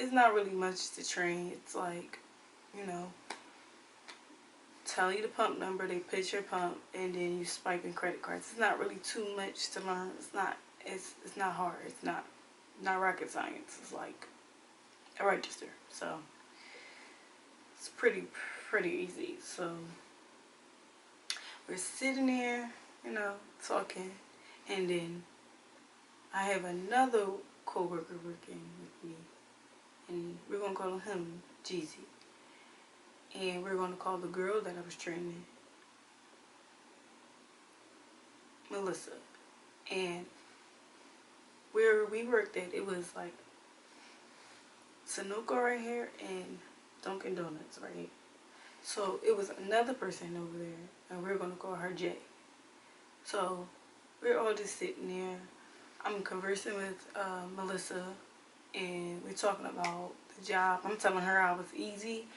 it's not really much to train. It's like, you know, tell you the pump number, they put your pump, and then you swipe in credit cards. It's not really too much to learn. It's not hard. It's not rocket science. It's like a register. So it's pretty easy. So we're sitting there, you know, talking, and then I have another coworker working with me, and we're gonna call him Jeezy, and we're gonna call the girl that I was training Melissa. And where we worked at, it was like Sunoco right here and Dunkin' Donuts right here. So it was another person over there, and we're gonna call her Jay. So we're all just sitting there. I'm conversing with Melissa, and we're talking about the job. I'm telling her I was easy,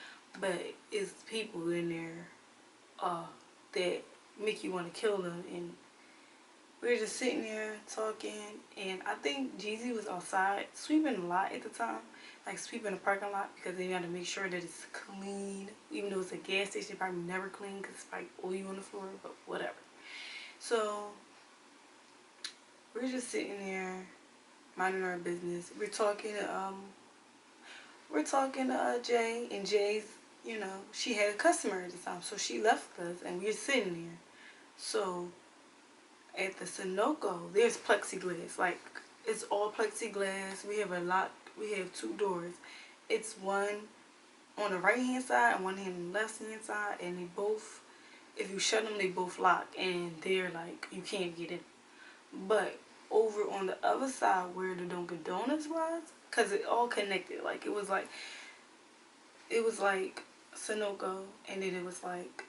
but it's people in there that make you want to kill them. And we were just sitting there talking, and I think Jeezy was outside sweeping a lot at the time, like sweeping the parking lot, because they got to make sure that it's clean. Even though it's a gas station, probably never clean because it's like oil on the floor, but whatever. So we're just sitting there minding our business. We're talking to Jay, and Jay's, you know, she had a customer at the time, so she left us, and we're sitting there. So at the Sunoco, there's plexiglass. Like, it's all plexiglass. We have we have 2 doors. It's one on the right hand side and one on the left hand side, and they both, if you shut them, they both lock, and they're like, you can't get in. But over on the other side where the Dunkin' Donuts was, because it all connected, like it was like Sunoco, and then it was like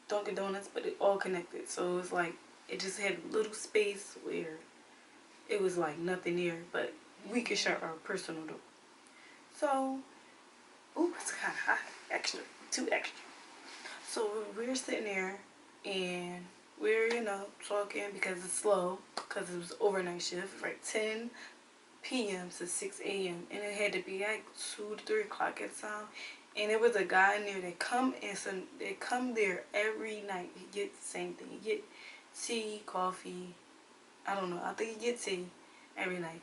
Dunkin' Donuts, but it all connected. So it was like, it just had a little space where it was like nothing there, but we could shut our personal door. So, ooh, it's kind of hot, extra, too extra. So we're sitting there, and we're, you know, talking because it's slow, because it was overnight shift, right, 10 p.m. to 6 a.m. and it had to be like 2 to 3 o'clock at the time. And there was a guy in there that come there every night. He get the same thing. He get tea, coffee. I don't know. I think he get tea every night.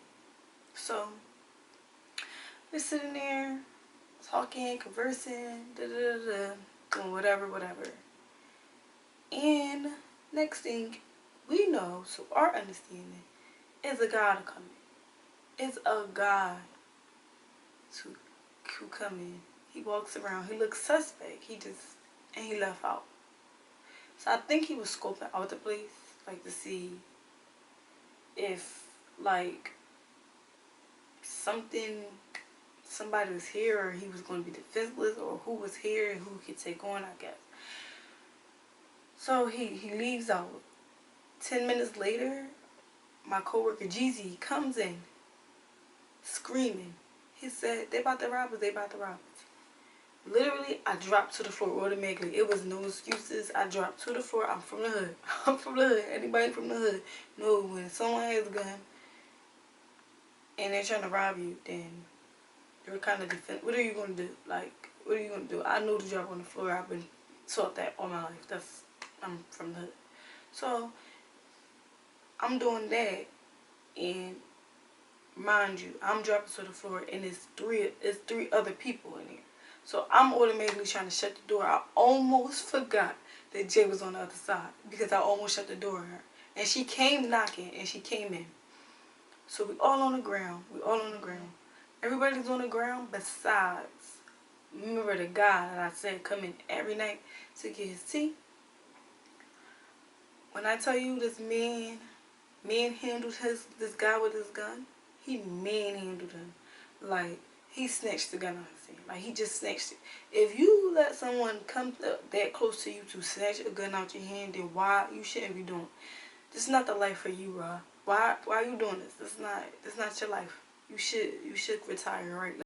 So we're sitting there talking, conversing, doing whatever. And next thing we know, to our understanding, is a guy to come in. It's a guy to come in. He walks around. He looks suspect. And he left out. So I think he was scoping out the place, like to see if like somebody was here, or he was going to be defenseless, or who was here and who could take on, I guess. So he leaves out. 10 minutes later, my coworker Jeezy comes in screaming. He said, they about to rob us, they about to rob us. Literally, I dropped to the floor automatically. It was no excuses. I dropped to the floor. I'm from the hood. I'm from the hood. Anybody from the hood know when someone has a gun and they're trying to rob you, then you're kind of defensive. What are you going to do? Like, what are you going to do? I know to drop on the floor. I've been taught that all my life. I'm from the hood. So, I'm doing that, and mind you, I'm dropping to the floor, and it's three other people in here. So I'm automatically trying to shut the door. I almost forgot that Jay was on the other side, because I almost shut the door on her. And she came knocking, and she came in. So we all on the ground. Everybody's on the ground besides, remember the guy that I said come in every night to get his tea? When I tell you this manhandled this guy with his gun, he manhandled him. Like, he snatched the gun out of his hand. Like, he just snatched it. If you let someone come that close to you to snatch a gun out your hand, then why you shouldn't be doing it. This is not the life for you, Rob. Why are you doing this? This is not your life. You should retire right now.